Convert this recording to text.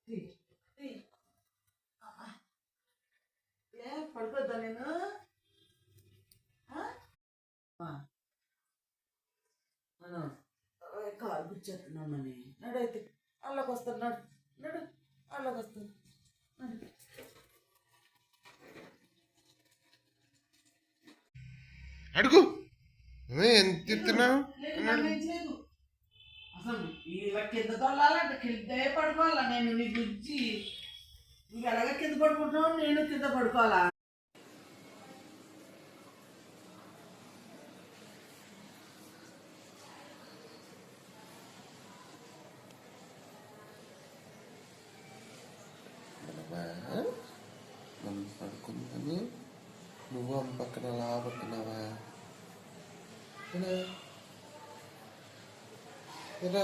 తీ, తీ. ఏ పడుకోద్దా నేను కాలు గుచ్చేస్తున్నామని నడైతే అల్లకి వస్తాను నడు నడు అల్లకి వస్తాను నడు. అడుగు ఎంత తిప్పుతున్నావు అసలు ఇలా కింద తొల్లాలంటే కిందే పడుకోవాలా నేను నీ గురించి నువ్వు ఎలాగ కింద పడుకుంటున్నావు నేను కింద పడుకోవాలా మనం పడుకుందని నువ్వు అమ్మ పక్కన అలా పడుకున్నావా ఇలా